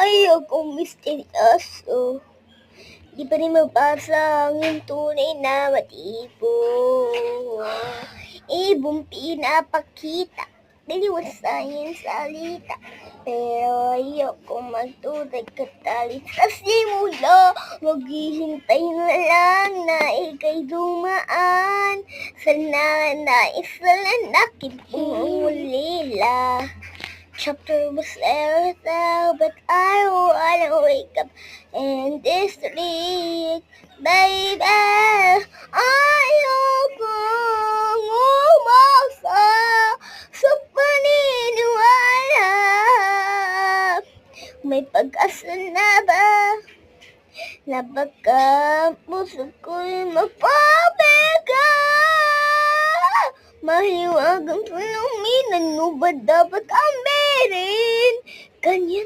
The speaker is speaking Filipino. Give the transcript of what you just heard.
Ayokong misteryoso. Di pa rin mabasa ang iyong tunay na motibo. Ibong pinapakita, daliwas sa iyong salita. Pero ayokong magtunay katalit sa simula. Maghihintay na lang na ika'y dumaan. Sana naisalan aking ulila. Chapter was everything, but I wanna wake up in this street, baby. Ayokong umasa sa paniniwala. May pag-asa na ba na baka puso ko'y magpapaga? Mahiwagang salamin, ano ba dapat ang meron? Ganyan